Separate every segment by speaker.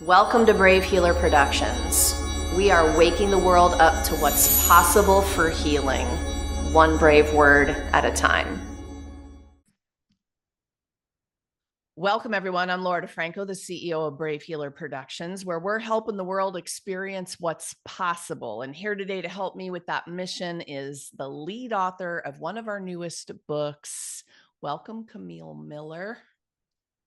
Speaker 1: Welcome to Brave Healer Productions. We are waking the world up to what's possible for healing, one brave word at a time. Welcome, everyone. I'm Laura DeFranco, the CEO of Brave Healer Productions, where we're helping the world experience what's possible. And here today to help me with that mission is the lead author of one of our newest books. Welcome, Camille Miller.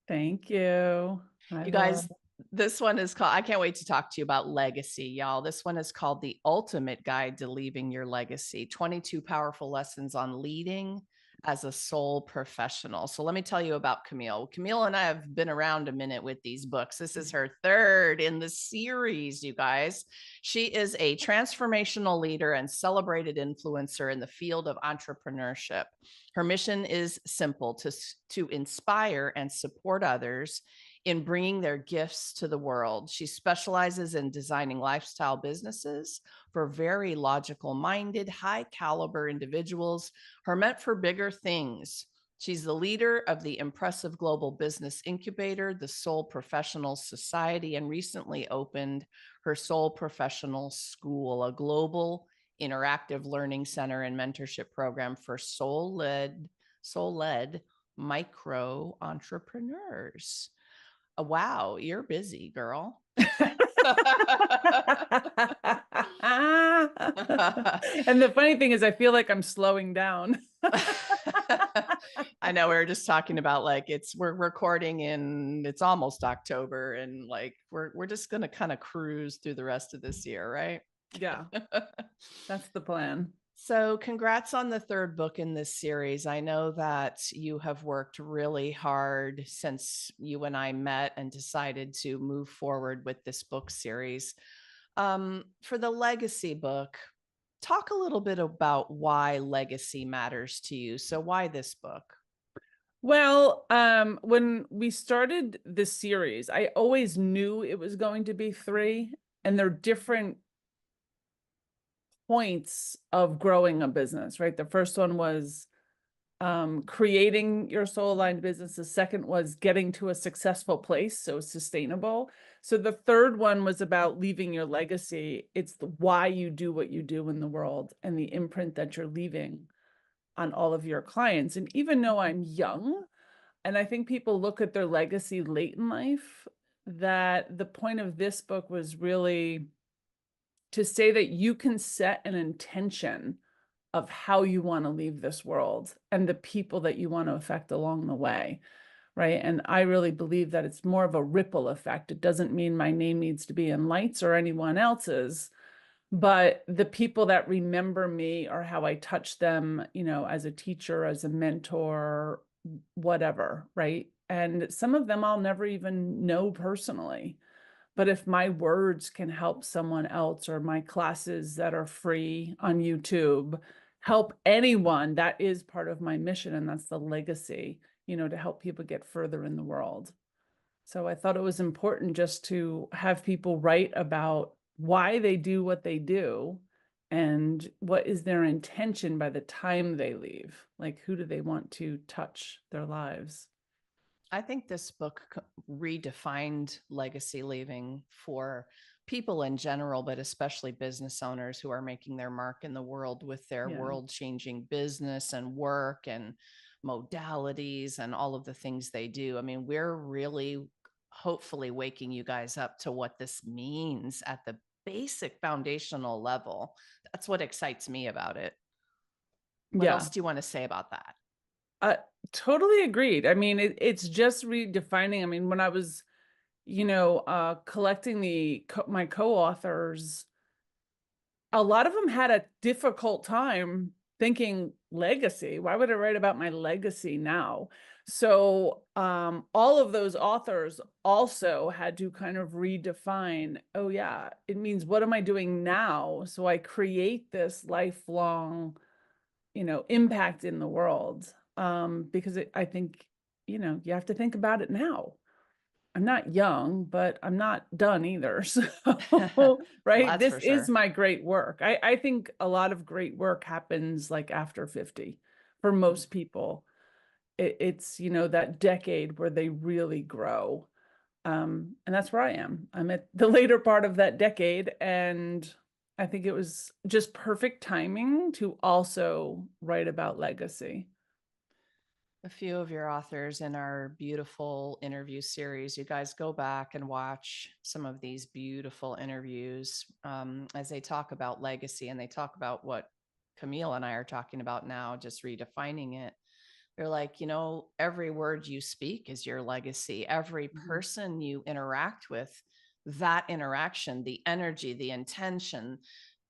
Speaker 2: Thank you.
Speaker 1: You guys, this one is called, I can't wait to talk to you about legacy, y'all. This one is called The Ultimate Guide to Leaving Your Legacy, 22 Powerful Lessons on Leading as a Soul Professional. So let me tell you about Camille. Camille and I have been around a minute with these books. This is her third in the series, you guys. She is a transformational leader and celebrated influencer in the field of entrepreneurship. Her mission is simple: to inspire and support others in bringing their gifts to the world. She specializes in designing lifestyle businesses for very logical minded, high caliber individuals who are meant for bigger things. She's the leader of the impressive global business incubator, the Soul Professional Society, and recently opened her Soul Professional School, a global interactive learning center and mentorship program for soul-led micro entrepreneurs. Wow, you're busy, girl.
Speaker 2: And the funny thing is, I feel like I'm slowing down.
Speaker 1: I know, we were just talking about we're recording it's almost October, and we're just gonna kind of cruise through the rest of this year, right?
Speaker 2: Yeah, that's the plan.
Speaker 1: So congrats on the third book in this series. I know that you have worked really hard since you and I met and decided to move forward with this book series. For the legacy book, talk a little bit about why legacy matters to you. So why this book?
Speaker 2: Well, when we started this series, I always knew it was going to be 3, and they're different points of growing a business, right? The first one was creating your soul-aligned business. The second was getting to a successful place, so sustainable. So the third one was about leaving your legacy. It's why you do what you do in the world and the imprint that you're leaving on all of your clients. And even though I'm young, and I think people look at their legacy late in life, that the point of this book was really to say that you can set an intention of how you want to leave this world and the people that you want to affect along the way, right? And I really believe that it's more of a ripple effect. It doesn't mean my name needs to be in lights or anyone else's, but the people that remember me or how I touch them, as a teacher, as a mentor, whatever, right? And some of them I'll never even know personally. But if my words can help someone else, or my classes that are free on YouTube help anyone, that is part of my mission. And that's the legacy, to help people get further in the world. So I thought it was important just to have people write about why they do what they do and what is their intention by the time they leave. Like, who do they want to touch their lives?
Speaker 1: I think this book redefined legacy leaving for people in general, but especially business owners who are making their mark in the world with their world-changing business and work and modalities and all of the things they do. I mean, we're really hopefully waking you guys up to what this means at the basic foundational level. That's what excites me about it. What else do you want to say about that?
Speaker 2: Totally agreed. I mean, it's just redefining. I mean, when I was, collecting my co-authors, a lot of them had a difficult time thinking legacy. Why would I write about my legacy now? So all of those authors also had to kind of redefine, oh yeah, it means what am I doing now? So I create this lifelong, impact in the world. Because I think, you have to think about it now. I'm not young, but I'm not done either. So, right.
Speaker 1: Well,
Speaker 2: this is
Speaker 1: sure.
Speaker 2: my great work. I think a lot of great work happens like after 50 for most people. It's, that decade where they really grow. And that's where I am. I'm at the later part of that decade, and I think it was just perfect timing to also write about legacy.
Speaker 1: A few of your authors in our beautiful interview series, you guys go back and watch some of these beautiful interviews as they talk about legacy, and they talk about what Camille and I are talking about now, just redefining it. They're like, every word you speak is your legacy. Every
Speaker 2: Mhm.
Speaker 1: person you interact with, that interaction, the energy, the intention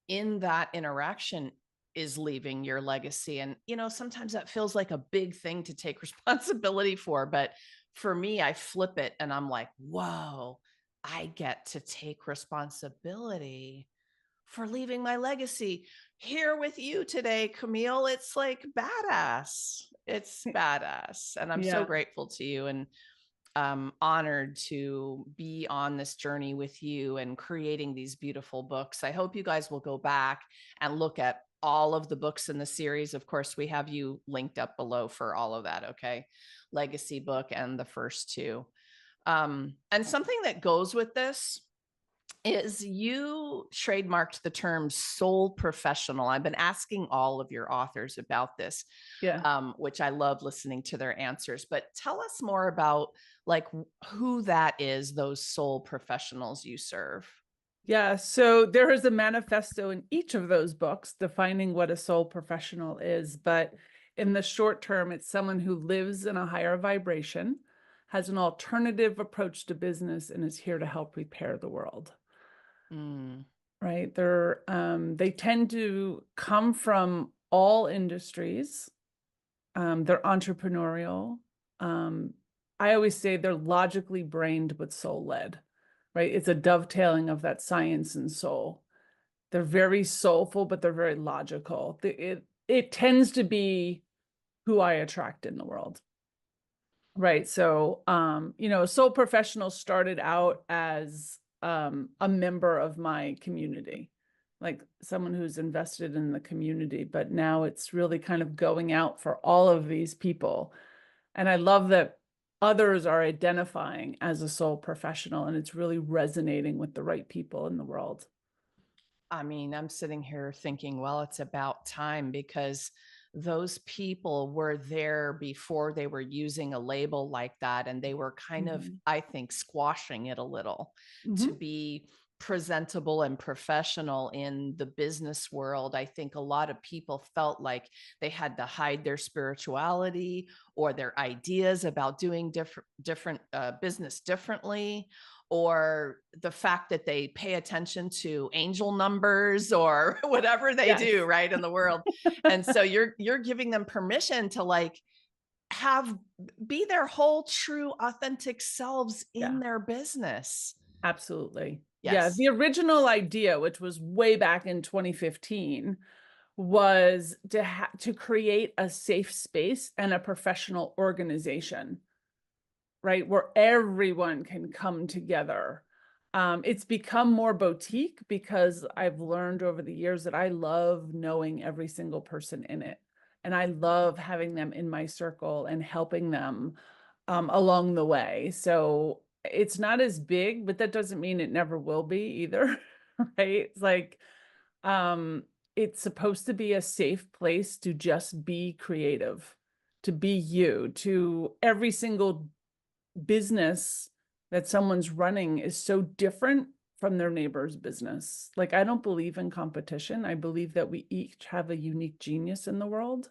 Speaker 1: in that interaction is leaving your legacy. And, sometimes that feels like a big thing to take responsibility for. But for me, I flip it and I'm like, whoa, I get to take responsibility for leaving my legacy here with you today, Camille. It's like badass. It's badass. And I'm so
Speaker 2: Yeah.
Speaker 1: grateful to you and honored to be on this journey with you and creating these beautiful books. I hope you guys will go back and look at all of the books in the series. Of course, we have you linked up below for all of that. Okay. Legacy book and the first two. And something that goes with this is you trademarked the term soul professional. I've been asking all of your authors about this,
Speaker 2: Yeah.
Speaker 1: which I love listening to their answers. But tell us more about like who that is, those soul professionals you serve.
Speaker 2: Yeah. So there is a manifesto in each of those books defining what a soul professional is. But in the short term, it's someone who lives in a higher vibration, has an alternative approach to business, and is here to help repair the world.
Speaker 1: Mm.
Speaker 2: Right? They tend to come from all industries. They're entrepreneurial. Um, I always say they're logically brained but soul led, right? It's a dovetailing of that science and soul. They're very soulful, but they're very logical. It tends to be who I attract in the world. Right. So, a soul professional started out as a member of my community, like someone who's invested in the community, but now it's really kind of going out for all of these people. And I love that others are identifying as a soul professional, and it's really resonating with the right people in the world.
Speaker 1: I mean, I'm sitting here thinking, well, it's about time because those people were there before they were using a label like that. And they were kind of,
Speaker 2: Mhm.
Speaker 1: I think, squashing it a little to
Speaker 2: Mhm.
Speaker 1: be presentable and professional in the business world. I think a lot of people felt like they had to hide their spirituality or their ideas about doing different business differently, or the fact that they pay attention to angel numbers or whatever they do
Speaker 2: Yes.
Speaker 1: right in the world. And so you're giving them permission to like have be their whole true authentic selves in
Speaker 2: Yeah.
Speaker 1: their business.
Speaker 2: Absolutely. Yeah,
Speaker 1: Yes.
Speaker 2: the original idea, which was way back in 2015, was to create a safe space and a professional organization, right, where everyone can come together. It's become more boutique because I've learned over the years that I love knowing every single person in it. And I love having them in my circle and helping them along the way. So it's not as big, but that doesn't mean it never will be either. Right? It's like um, it's supposed to be a safe place to just be creative, to be you, to every single business that someone's running is so different from their neighbor's business. Like, I don't believe in competition. I believe that we each have a unique genius in the world.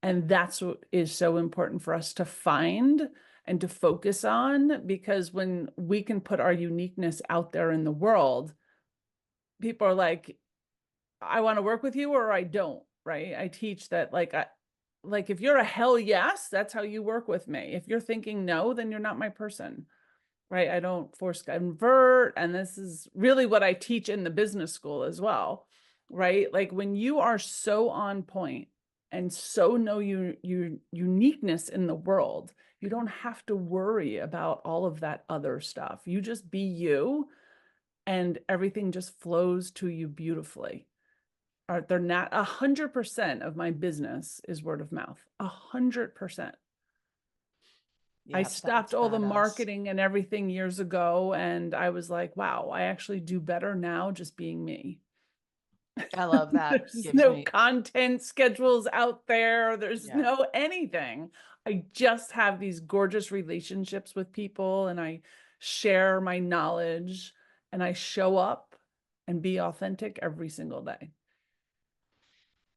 Speaker 2: And that's what is so important for us to find and to focus on, because when we can put our uniqueness out there in the world, people are like, I want to work with you or I don't, right? I teach that like if you're a hell yes, that's how you work with me. If you're thinking no, then you're not my person. Right? I don't force convert. And this is really what I teach in the business school as well. Right? Like when you are so on point and so know your uniqueness in the world, you don't have to worry about all of that other stuff. You just be you and everything just flows to you beautifully. They're not 100% of my business is word of mouth. 100%. I
Speaker 1: Yep,
Speaker 2: stopped
Speaker 1: that's
Speaker 2: all the
Speaker 1: badass.
Speaker 2: marketing and everything years ago, and I was like, wow, I actually do better now just being me.
Speaker 1: I love that.
Speaker 2: There's
Speaker 1: Gives
Speaker 2: no
Speaker 1: me,
Speaker 2: content schedules out there. There's
Speaker 1: yeah.
Speaker 2: no anything. I just have these gorgeous relationships with people, and I share my knowledge, and I show up and be authentic every single day.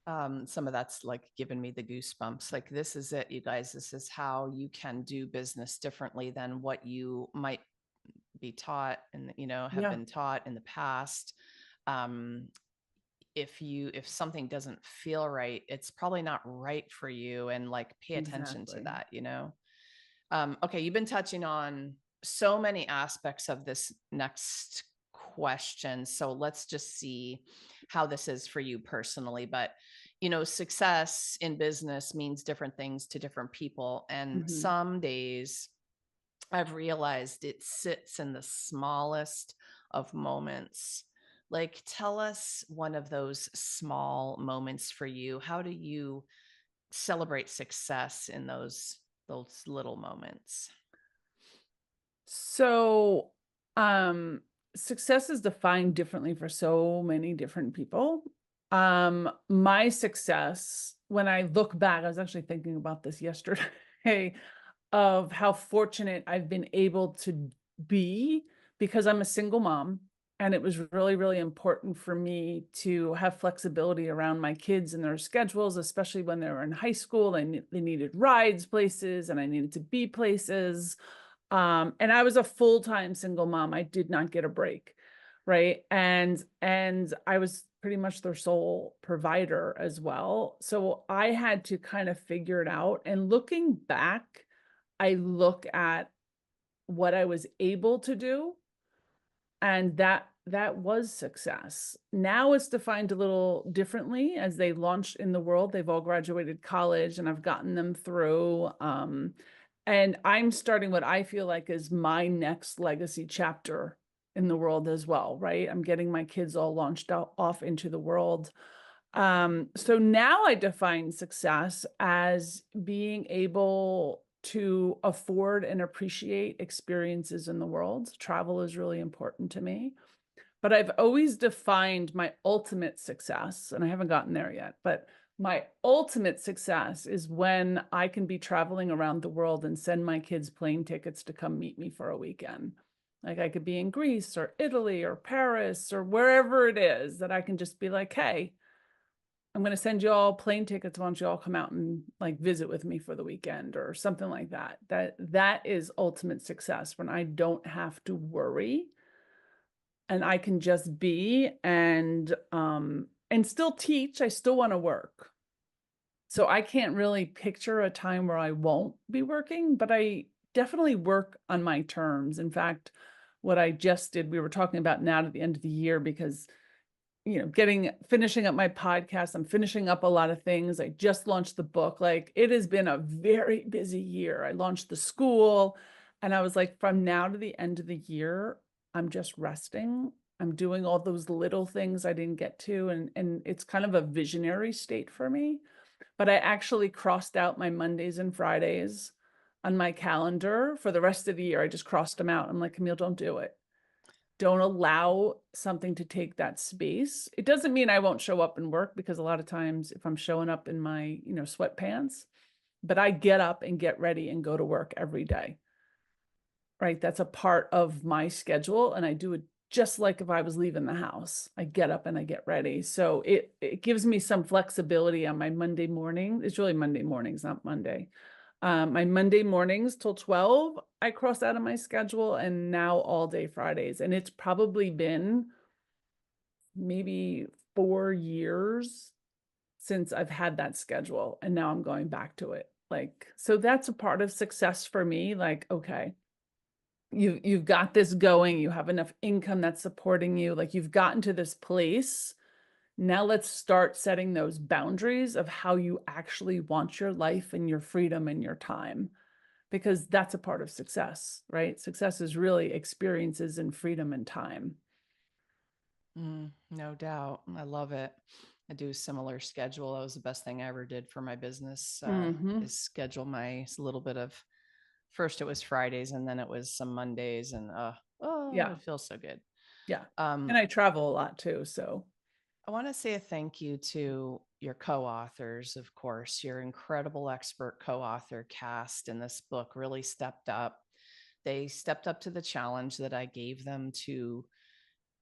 Speaker 1: Some of that's like giving me the goosebumps. Like, this is it, you guys. This is how you can do business differently than what you might be taught and, have
Speaker 2: Yeah,
Speaker 1: been taught in the past. Um, if something doesn't feel right, it's probably not right for you, and like pay attention to
Speaker 2: exactly.
Speaker 1: that. Okay, you've been touching on so many aspects of this next question. So let's just see how this is for you personally. But, success in business means different things to different people. And
Speaker 2: Mhm.
Speaker 1: some days I've realized it sits in the smallest of moments. Like, tell us one of those small moments for you. How do you celebrate success in those little moments?
Speaker 2: So, um, success is defined differently for so many different people. My success, when I look back, I was actually thinking about this yesterday, of how fortunate I've been able to be because I'm a single mom. And it was really, really important for me to have flexibility around my kids and their schedules, especially when they were in high school. They needed rides places and I needed to be places. And I was a full-time single mom. I did not get a break, right? And I was pretty much their sole provider as well. So I had to kind of figure it out. And looking back, I look at what I was able to do, and that was success. Now it's defined a little differently as they launched in the world. They've all graduated college and I've gotten them through. And I'm starting what I feel like is my next legacy chapter in the world as well, right? I'm getting my kids all launched out off into the world. So now I define success as being able to afford and appreciate experiences in the world. Travel is really important to me. But I've always defined my ultimate success, and I haven't gotten there yet, but my ultimate success is when I can be traveling around the world and send my kids plane tickets to come meet me for a weekend. Like I could be in Greece or Italy or Paris or wherever it is that I can just be like, hey, I'm going to send you all plane tickets. Why don't you all come out and like visit with me for the weekend or something like that? That is ultimate success when I don't have to worry and I can just be and still teach. I still want to work. So I can't really picture a time where I won't be working, but I definitely work on my terms. In fact, what I just did, we were talking about now at the end of the year because finishing up my podcast. I'm finishing up a lot of things. I just launched the book. Like it has been a very busy year. I launched the school and I was like, from now to the end of the year, I'm just resting. I'm doing all those little things I didn't get to. And it's kind of a visionary state for me. But I actually crossed out my Mondays and Fridays on my calendar for the rest of the year. I just crossed them out. I'm like, Camille, don't do it. Don't allow something to take that space. It doesn't mean I won't show up and work because a lot of times if I'm showing up in my, sweatpants, but I get up and get ready and go to work every day. Right? That's a part of my schedule and I do it just like if I was leaving the house. I get up and I get ready. So it gives me some flexibility on my Monday morning. It's really Monday mornings, not Monday. My Monday mornings till 12, I cross out of my schedule and now all day Fridays. And it's probably been maybe 4 years since I've had that schedule. And now I'm going back to it. Like, so that's a part of success for me. Like, okay, you've got this going, you have enough income that's supporting you. Like you've gotten to this place. Now let's start setting those boundaries of how you actually want your life and your freedom and your time because that's a part of success, right? Success is really experiences and freedom and time.
Speaker 1: No doubt. I love it. I do a similar schedule. That was the best thing I ever did for my business,
Speaker 2: Mm-hmm.
Speaker 1: is schedule my little bit of First it was Fridays and then it was some Mondays and oh,
Speaker 2: Yeah.
Speaker 1: it feels so good.
Speaker 2: Yeah.
Speaker 1: Um,
Speaker 2: And I travel a lot too. So
Speaker 1: I want to say a thank you to your co-authors, of course. Your incredible expert co-author cast in this book really stepped up. They stepped up to the challenge that I gave them to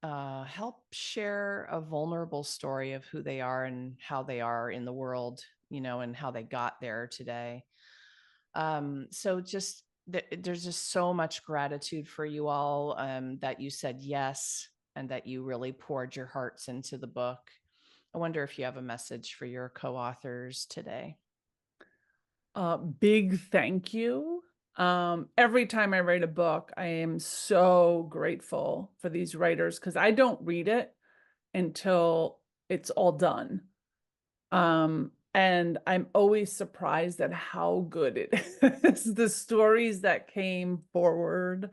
Speaker 1: help share a vulnerable story of who they are and how they are in the world, and how they got there today. So just there's just so much gratitude for you all, that you said yes and that you really poured your hearts into the book. I wonder if you have a message for your co-authors today.
Speaker 2: big thank you. Every time I write a book, I am so grateful for these writers because I don't read it until it's all done. And I'm always surprised at how good it is. The stories that came forward,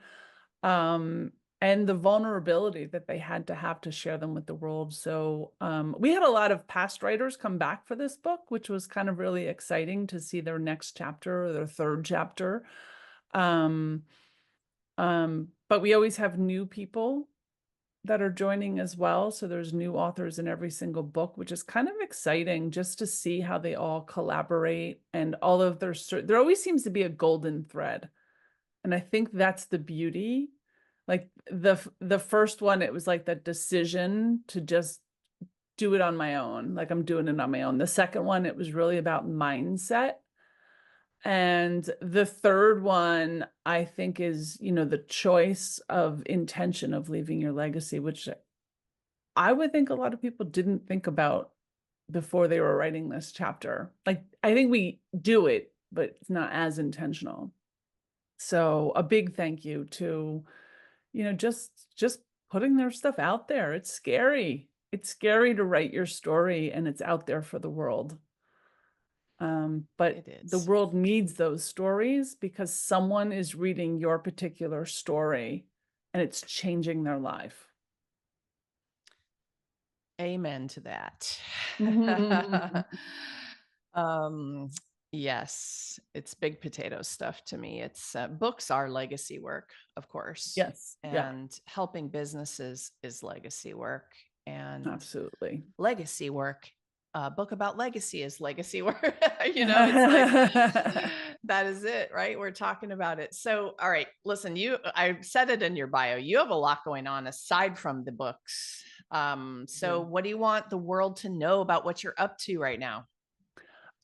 Speaker 2: um, and the vulnerability that they had to have to share them with the world. So we had a lot of past writers come back for this book, which was kind of really exciting to see their next chapter or their third chapter. Um, but we always have new people that are joining as well. So there's new authors in every single book, which is kind of exciting just to see how they all collaborate and all of there always seems to be a golden thread. And I think that's the beauty. Like the first one, it was like that decision to just do it on my own. Like I'm doing it on my own. The second one, it was really about mindset. And the third one, I think is, the choice of intention of leaving your legacy, which I would think a lot of people didn't think about before they were writing this chapter. Like, I think we do it, but it's not as intentional. So a big thank you to, just putting their stuff out there. It's scary. It's scary to write your story and it's out there for the world. But
Speaker 1: It
Speaker 2: the
Speaker 1: is.
Speaker 2: world needs those stories because someone is reading your particular story and it's changing their life.
Speaker 1: Amen to that.
Speaker 2: Mhm.
Speaker 1: um, yes, it's big potato stuff to me. It's books are legacy work, of course,
Speaker 2: Yes. Yeah,
Speaker 1: and helping businesses is legacy work, and
Speaker 2: absolutely.
Speaker 1: legacy work. A book about legacy is legacy work. It's like that is it, right? We're talking about it. So, all right, listen, I said it in your bio. You have a lot going on aside from the books. So what do you want the world to know about what you're up to right now?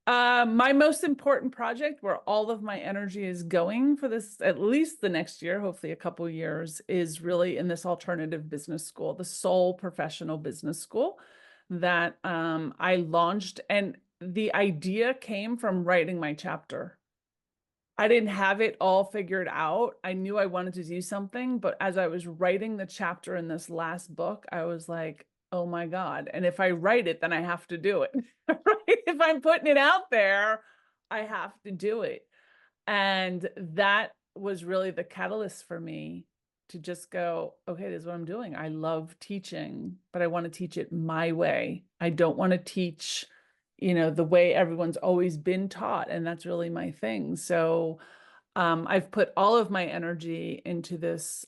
Speaker 2: My most important project where all of my energy is going for this, at least the next year, hopefully a couple years, is really in this alternative business school, the sole professional business school that I launched. And the idea came from writing my chapter. I didn't have it all figured out. I knew I wanted to do something, but as I was writing the chapter in this last book, I was like, oh my God. And if I write it, then I have to do it. Right? If I'm putting it out there, I have to do it. And that was really the catalyst for me to just go, okay, this is what I'm doing. I love teaching, but I want to teach it my way. I don't want to teach, the way everyone's always been taught. And that's really my thing. So I've put all of my energy into this,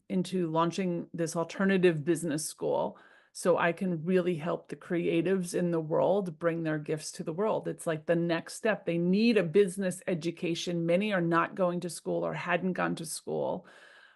Speaker 2: into launching this alternative business school so I can really help the creatives in the world bring their gifts to the world. It's like the next step. They need a business education. Many are not going to school or hadn't gone to school.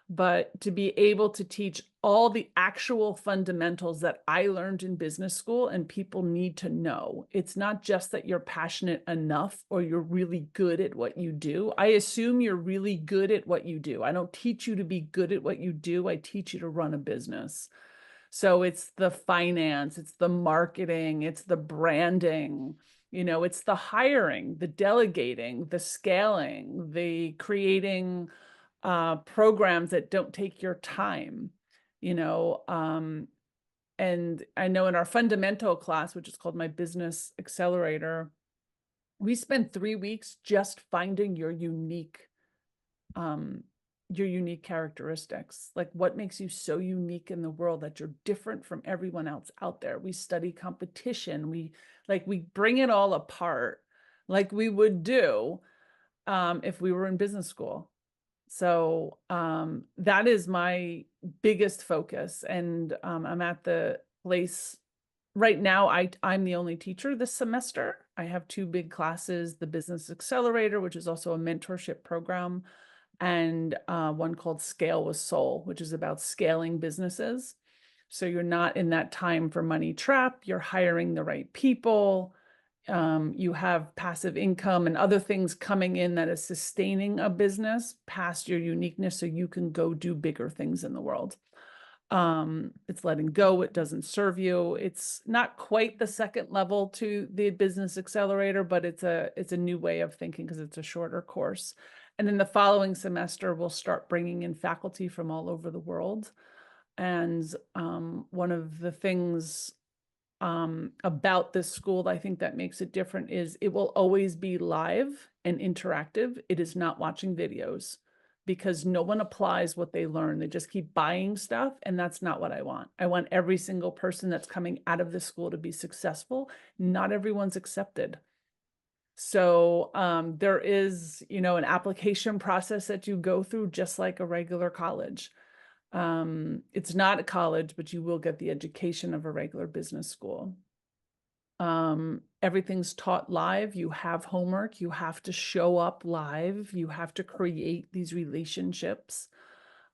Speaker 2: But to be able to teach all the actual fundamentals that I learned in business school and people need to know. It's not just that you're passionate enough or you're really good at what you do. I assume you're really good at what you do. I don't teach you to be good at what you do. I teach you to run a business. So it's the finance, it's the marketing, it's the branding, it's the hiring, the delegating, the scaling, the creating programs that don't take your time, you know. And I know in our fundamental class, which is called my business accelerator, we spend 3 weeks just finding your unique characteristics, like what makes you so unique in the world that you're different from everyone else out there. We study competition. We bring it all apart like we would do. if we were in business school. So that is my biggest focus. And I'm at the place right now. I'm the only teacher this semester. I have two big classes, the Business Accelerator, which is also a mentorship program, and one called Scale with Soul, which is about scaling businesses. So you're not in that time for money trap. You're hiring the right people. You have passive income and other things coming in that is sustaining a business past your uniqueness, so you can go do bigger things in the world. It's letting go. It doesn't serve you. It's not quite the second level to the Business Accelerator, but it's a new way of thinking because it's a shorter course. And then the following semester, we'll start bringing in faculty from all over the world. And one of the things about this school that I think that makes it different is it will always be live and interactive. It is not watching videos, because no one applies what they learn. They just keep buying stuff, and that's not what I want. I want every single person that's coming out of this school to be successful. Not everyone's accepted. So there is, an application process that you go through just like a regular college. It's not a college, but you will get the education of a regular business school. Everything's taught live. You have homework. You have to show up live. You have to create these relationships,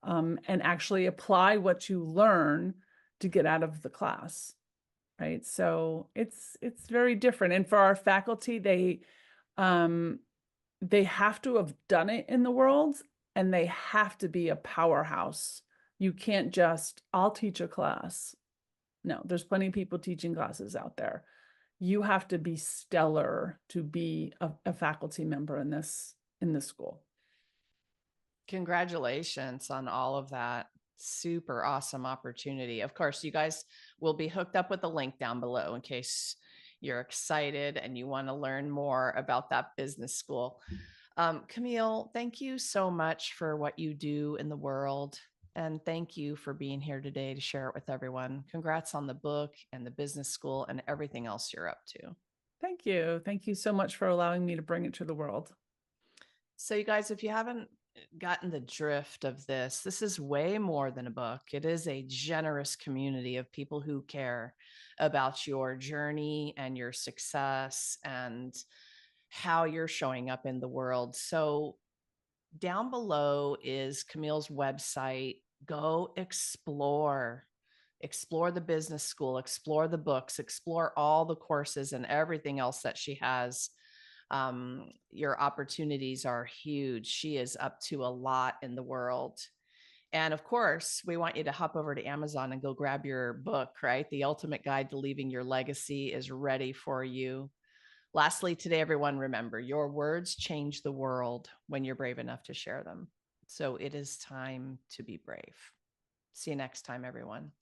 Speaker 2: and actually apply what you learn to get out of the class. Right. So it's very different. And for our faculty, they have to have done it in the world, and they have to be a powerhouse. You can't just, I'll teach a class. No, there's plenty of people teaching classes out there. You have to be stellar to be a faculty member in this school.
Speaker 1: Congratulations on all of that. Super awesome opportunity. Of course, you guys will be hooked up with a link down below in case you're excited and you want to learn more about that business school. Camille, thank you so much for what you do in the world. And thank you for being here today to share it with everyone. Congrats on the book and the business school and everything else you're up to.
Speaker 2: Thank you. Thank you so much for allowing me to bring it to the world.
Speaker 1: So you guys, if you haven't gotten the drift of this is way more than a book. It is a generous community of people who care about your journey and your success and how you're showing up in the world. So down below is Camille's website. Go explore the business school, explore the books, explore all the courses and everything else that she has. Your opportunities are huge. She is up to a lot in the world. And of course, we want you to hop over to Amazon and go grab your book, right? The Ultimate Guide to Leaving Your Legacy is ready for you. Lastly, today, everyone, remember, your words change the world when you're brave enough to share them. So it is time to be brave. See you next time, everyone.